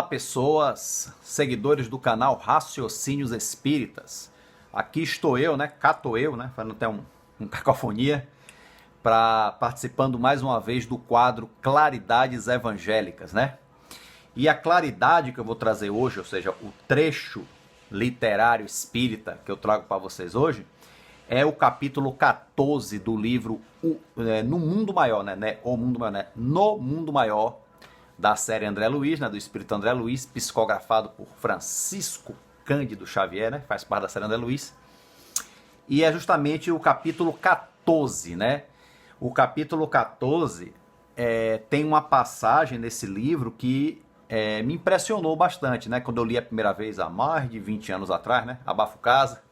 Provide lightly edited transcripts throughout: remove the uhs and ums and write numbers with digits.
Olá pessoas, seguidores do canal Raciocínios Espíritas. Aqui estou eu, Cato eu, para não ter uma cacofonia, participando mais uma vez do quadro Claridades Evangélicas, E a claridade que eu vou trazer hoje, ou seja, o trecho literário espírita que eu trago para vocês hoje, é o capítulo 14 do livro No Mundo Maior, No Mundo Maior, da série André Luiz, do Espírito André Luiz, psicografado por Francisco Cândido Xavier, faz parte da série André Luiz. E é justamente o capítulo 14, O capítulo 14 tem uma passagem nesse livro que me impressionou bastante, quando eu li a primeira vez há mais de 20 anos atrás, Abafo Casa.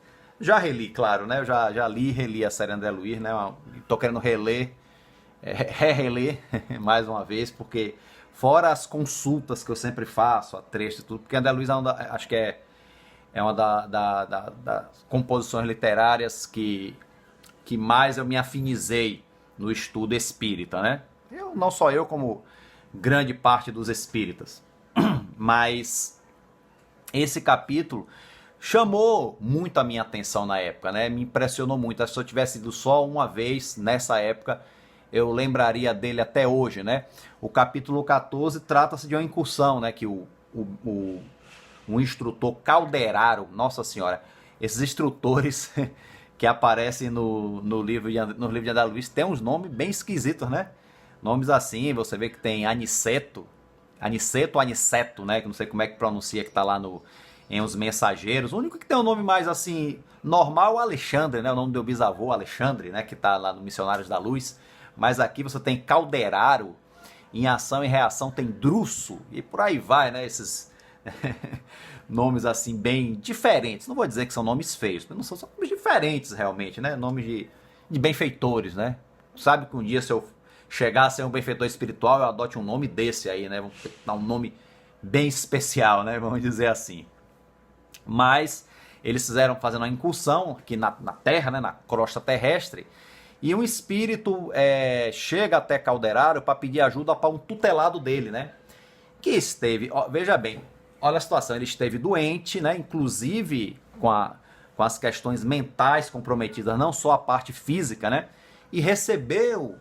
Já reli, claro, eu já li e reli a série André Luiz, Estou querendo reler mais uma vez, porque fora as consultas que eu sempre faço, a trecho e tudo, porque André Luiz acho que é uma das composições literárias que mais eu me afinizei no estudo espírita, Não só eu, como grande parte dos espíritas. Mas esse capítulo chamou muito a minha atenção na época, Me impressionou muito. Se eu tivesse ido só uma vez nessa época, eu lembraria dele até hoje, O capítulo 14 trata-se de uma incursão, que o instrutor Calderaro, nossa senhora, esses instrutores que aparecem no livro de André Luiz tem uns nomes bem esquisitos, Nomes assim, você vê que tem Aniceto ou Aniceto, que não sei como é que pronuncia, que está lá em Os Mensageiros. O único que tem um nome mais assim, normal é o Alexandre, O nome do meu bisavô, Alexandre, que está lá no Missionários da Luz. Mas aqui você tem Calderaro, em Ação e Reação tem Drusso, e por aí vai, Esses nomes assim bem diferentes. Não vou dizer que são nomes feios, não são nomes diferentes realmente, Nomes de benfeitores, Sabe que um dia se eu chegar a ser um benfeitor espiritual, eu adote um nome desse aí, Vamos dar um nome bem especial, Vamos dizer assim. Mas eles fazendo uma incursão aqui na Terra, na crosta terrestre, e um espírito chega até Calderaro para pedir ajuda para um tutelado dele, Que esteve, veja bem, olha a situação, ele esteve doente, inclusive com as questões mentais comprometidas, não só a parte física, E recebeu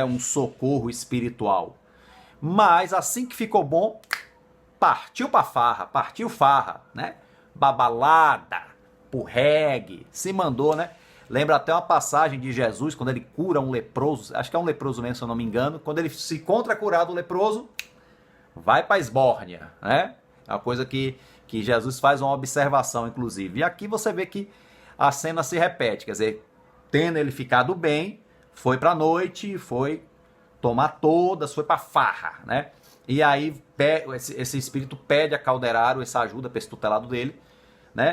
um socorro espiritual. Mas assim que ficou bom, partiu para farra, Babalada, pro reggae, se mandou, Lembra até uma passagem de Jesus, quando ele cura um leproso, acho que é um leproso mesmo, se eu não me engano, quando ele se encontra curado o leproso, vai para a esbórnia, É uma coisa que Jesus faz uma observação, inclusive. E aqui você vê que a cena se repete, quer dizer, tendo ele ficado bem, foi para a noite, foi tomar todas, foi para farra, E aí esse espírito pede a Calderaro essa ajuda para esse tutelado dele,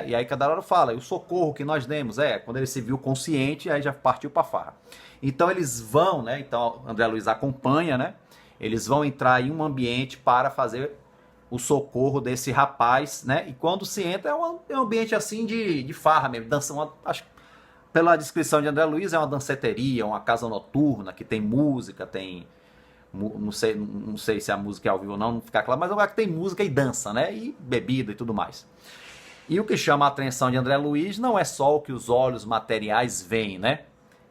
E aí Calderaro fala, o socorro que nós demos, quando ele se viu consciente, aí já partiu para farra. Então eles vão, Então André Luiz acompanha, Eles vão entrar em um ambiente para fazer o socorro desse rapaz, E quando se entra é um ambiente assim de farra mesmo, dança, acho que pela descrição de André Luiz é uma danceteria, uma casa noturna, que tem música, tem... Não sei se a música é ao vivo ou não fica claro, mas é um lugar que tem música e dança, E bebida e tudo mais. E o que chama a atenção de André Luiz não é só o que os olhos materiais veem,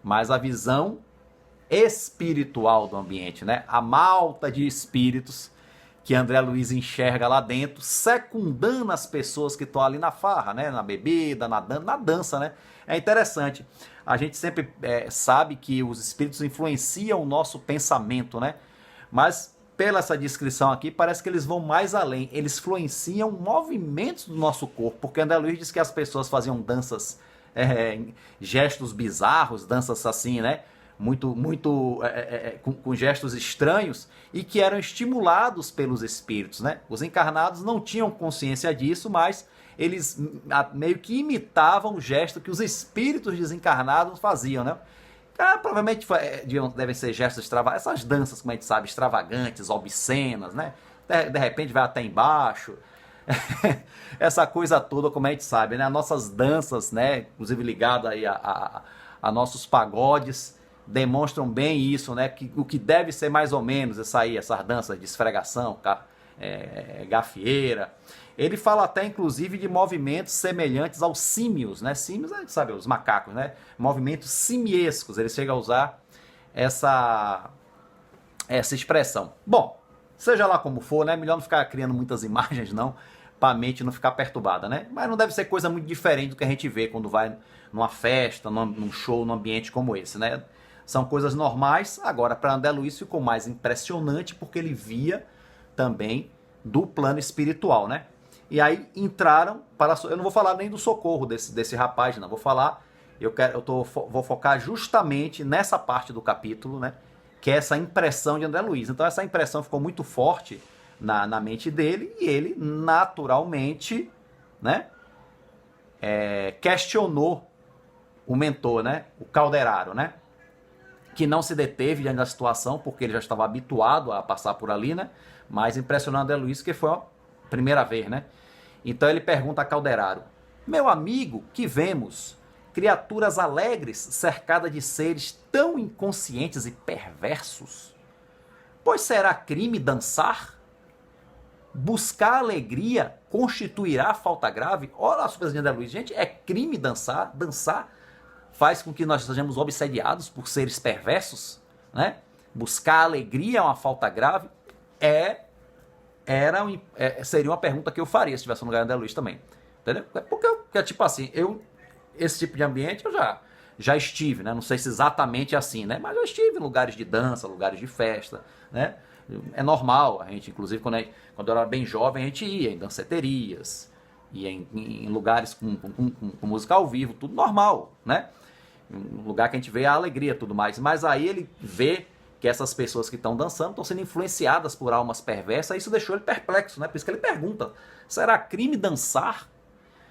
Mas a visão espiritual do ambiente, A malta de espíritos que André Luiz enxerga lá dentro, secundando as pessoas que estão ali na farra, Na bebida, na dança, É interessante. A gente sempre sabe que os espíritos influenciam o nosso pensamento, Mas pela essa descrição aqui, parece que eles vão mais além. Eles influenciam movimentos do nosso corpo, porque André Luiz diz que as pessoas faziam danças, gestos bizarros, danças assim, com gestos estranhos, e que eram estimulados pelos espíritos, Os encarnados não tinham consciência disso, mas eles meio que imitavam o gesto que os espíritos desencarnados faziam, Provavelmente devem ser gestos extravagantes, essas danças, como a gente sabe, extravagantes, obscenas, De repente vai até embaixo. Essa coisa toda, como a gente sabe, As nossas danças, inclusive ligadas aí a nossos pagodes, demonstram bem isso, Que o que deve ser mais ou menos essas danças de esfregação, gafieira. Ele fala até, inclusive, de movimentos semelhantes aos símios, né? Símios, a gente sabe, os macacos, né? Movimentos simiescos. Ele chega a usar essa expressão. Bom, seja lá como for, né? Melhor não ficar criando muitas imagens, não, para a mente não ficar perturbada, né? Mas não deve ser coisa muito diferente do que a gente vê quando vai numa festa, num show, num ambiente como esse, né? São coisas normais. Agora, para André Luiz ficou mais impressionante porque ele via também do plano espiritual, né? E aí entraram para... Eu não vou falar nem do socorro desse rapaz, não. Vou falar... Vou focar justamente nessa parte do capítulo, né? Que é essa impressão de André Luiz. Então essa impressão ficou muito forte na mente dele e ele naturalmente, né? Questionou o mentor, né? O Calderaro, né? Que não se deteve diante da situação porque ele já estava habituado a passar por ali, né? Mas impressionou André Luiz que foi a primeira vez, né? Então ele pergunta a Calderaro: meu amigo, que vemos criaturas alegres cercadas de seres tão inconscientes e perversos? Pois será crime dançar? Buscar alegria constituirá falta grave? Olha a surpresa de André Luiz. Gente, é crime dançar? Dançar faz com que nós sejamos obsediados por seres perversos, né? Buscar alegria é uma falta grave? Seria uma pergunta que eu faria se estivesse no lugar de André Luiz também. Entendeu? Porque tipo assim, esse tipo de ambiente eu já estive, né? Não sei se exatamente assim, né? Mas eu estive em lugares de dança, lugares de festa, né? É normal, a gente, inclusive, quando eu era bem jovem, a gente ia em danceterias, ia em lugares com música ao vivo, tudo normal, né? Um lugar que a gente vê a alegria e tudo mais. Mas aí ele vê que essas pessoas que estão dançando estão sendo influenciadas por almas perversas, e isso deixou ele perplexo, né? Por isso que ele pergunta: será crime dançar?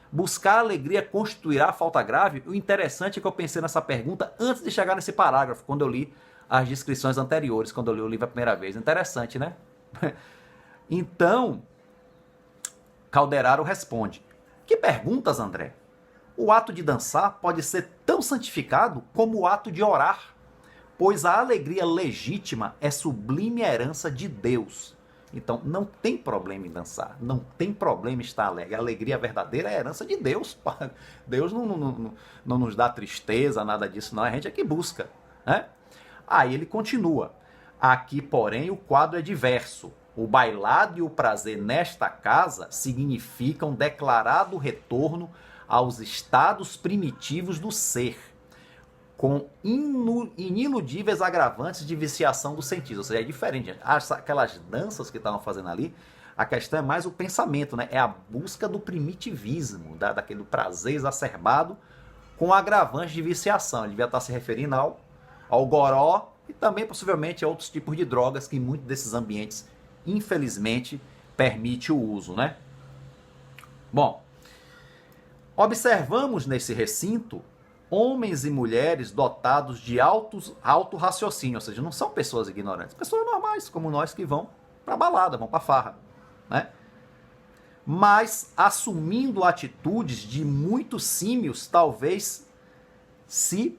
Buscar alegria constituirá falta grave? O interessante é que eu pensei nessa pergunta antes de chegar nesse parágrafo, quando eu li as descrições anteriores, quando eu li o livro a primeira vez. Interessante, né? Então, Calderaro responde: que perguntas, André? O ato de dançar pode ser tão santificado como o ato de orar, pois a alegria legítima é sublime herança de Deus. Então, não tem problema em dançar, não tem problema em estar alegre. A alegria verdadeira é a herança de Deus. Deus não nos dá tristeza, nada disso, não. A gente é que busca, né? Aí ele continua: aqui, porém, o quadro é diverso. O bailado e o prazer nesta casa significam declarado retorno aos estados primitivos do ser, com iniludíveis agravantes de viciação do sentido. Ou seja, é diferente, gente. Aquelas danças que estavam fazendo ali, a questão é mais o pensamento, né? É a busca do primitivismo, daquele prazer exacerbado com agravantes de viciação. Ele devia estar se referindo ao goró e também possivelmente a outros tipos de drogas que em muitos desses ambientes, infelizmente, permite o uso, né? Bom, observamos nesse recinto homens e mulheres dotados de alto raciocínio, ou seja, não são pessoas ignorantes, pessoas normais como nós que vão para balada, vão para farra, né? Mas assumindo atitudes de muitos símios, talvez se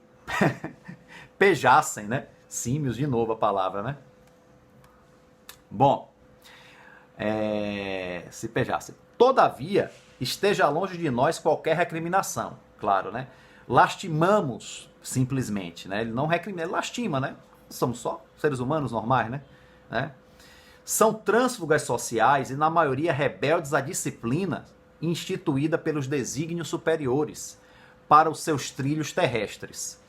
pejassem, né? Símios, de novo a palavra, né? Bom, se pejassem. Todavia, esteja longe de nós qualquer recriminação, claro, né? Lastimamos simplesmente, né? Ele não recrimina, ele lastima, né? Somos só seres humanos normais, né? São trânsfugas sociais e, na maioria, rebeldes à disciplina instituída pelos desígnios superiores para os seus trilhos terrestres.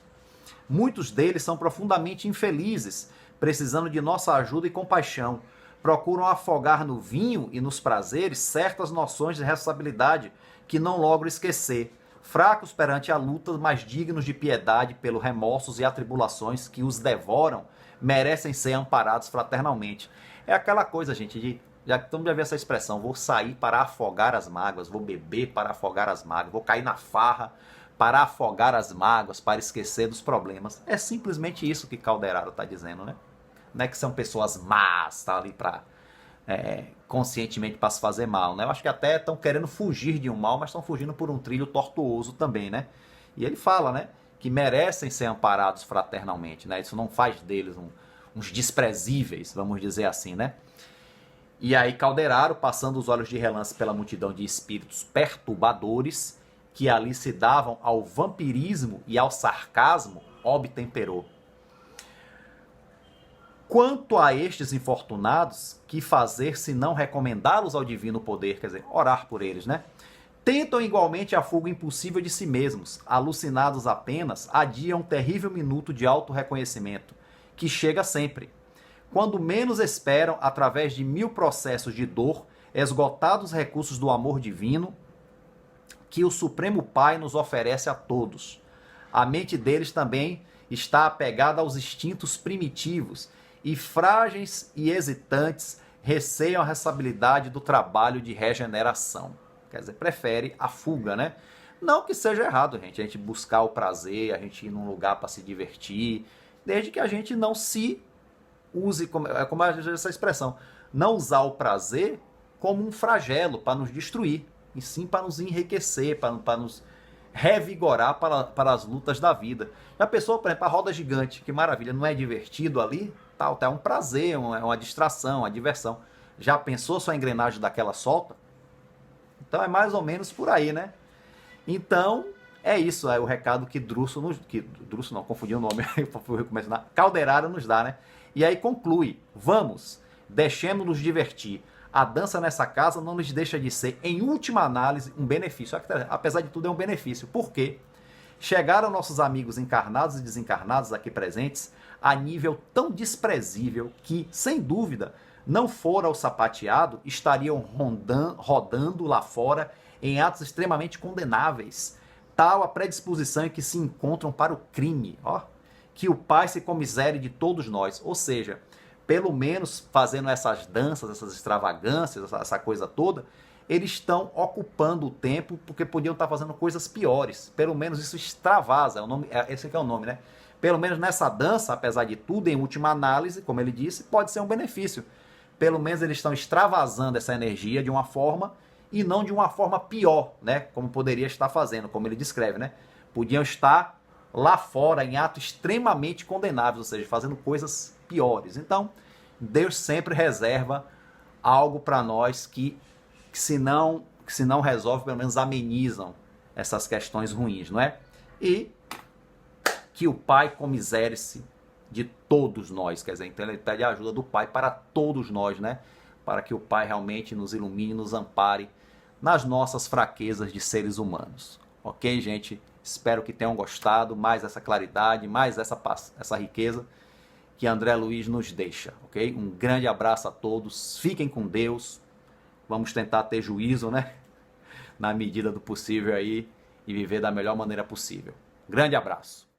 Muitos deles são profundamente infelizes, precisando de nossa ajuda e compaixão. Procuram afogar no vinho e nos prazeres certas noções de responsabilidade que não logram esquecer. Fracos perante a luta, mas dignos de piedade pelo remorsos e atribulações que os devoram, merecem ser amparados fraternalmente. É aquela coisa, gente, já que estamos já vendo essa expressão: vou sair para afogar as mágoas, vou beber para afogar as mágoas, vou cair na farra para afogar as mágoas, para esquecer dos problemas. É simplesmente isso que Calderaro está dizendo, né? Não é que são pessoas más, tá ali para conscientemente para se fazer mal, né? Eu acho que até estão querendo fugir de um mal, mas estão fugindo por um trilho tortuoso também, né? E ele fala, né, que merecem ser amparados fraternalmente, né? Isso não faz deles uns desprezíveis, vamos dizer assim, né? E aí Calderaro, passando os olhos de relance pela multidão de espíritos perturbadores, que ali se davam ao vampirismo e ao sarcasmo, obtemperou. Quanto a estes infortunados, que fazer se não recomendá-los ao divino poder, quer dizer, orar por eles, né? Tentam igualmente a fuga impossível de si mesmos, alucinados apenas, adiam um terrível minuto de auto-reconhecimento, que chega sempre. Quando menos esperam, através de 1000 processos de dor, esgotados os recursos do amor divino, que o Supremo Pai nos oferece a todos. A mente deles também está apegada aos instintos primitivos, e frágeis e hesitantes receiam a responsabilidade do trabalho de regeneração. Quer dizer, prefere a fuga, né? Não que seja errado, gente, a gente buscar o prazer, a gente ir num lugar para se divertir, desde que a gente não se use, como essa expressão, não usar o prazer como um flagelo para nos destruir, e sim para nos enriquecer, para nos revigorar para as lutas da vida. Já pensou, por exemplo, a roda gigante, que maravilha, não é divertido ali? Tal, é um prazer, é uma distração, uma diversão. Já pensou se a engrenagem daquela solta? Então é mais ou menos por aí, né? Então, é isso, é o recado que Druso não, confundi o nome, Calderaro nos dá, né? E aí conclui, vamos, deixemos-nos divertir. A dança nessa casa não nos deixa de ser, em última análise, um benefício. Apesar de tudo, é um benefício. Por quê? Chegaram nossos amigos encarnados e desencarnados aqui presentes a nível tão desprezível que, sem dúvida, não fora o sapateado, estariam rodando lá fora em atos extremamente condenáveis. Tal a predisposição em que se encontram para o crime. Ó, que o Pai se comisere de todos nós. Ou seja, pelo menos fazendo essas danças, essas extravagâncias, essa coisa toda, eles estão ocupando o tempo porque podiam estar fazendo coisas piores. Pelo menos isso extravasa, esse aqui é o nome, né? Pelo menos nessa dança, apesar de tudo, em última análise, como ele disse, pode ser um benefício. Pelo menos eles estão extravasando essa energia de uma forma e não de uma forma pior, né? Como poderia estar fazendo, como ele descreve, né? Podiam estar lá fora em atos extremamente condenáveis, ou seja, fazendo coisas piores. Então, Deus sempre reserva algo para nós que se não resolve, pelo menos amenizam essas questões ruins, não é? E que o Pai comisere-se de todos nós, quer dizer, então ele pede a ajuda do Pai para todos nós, né? Para que o Pai realmente nos ilumine, nos ampare nas nossas fraquezas de seres humanos. Ok, gente? Espero que tenham gostado, mais essa claridade, mais essa riqueza que André Luiz nos deixa, ok? Um grande abraço a todos, fiquem com Deus, vamos tentar ter juízo, né? Na medida do possível aí e viver da melhor maneira possível. Grande abraço.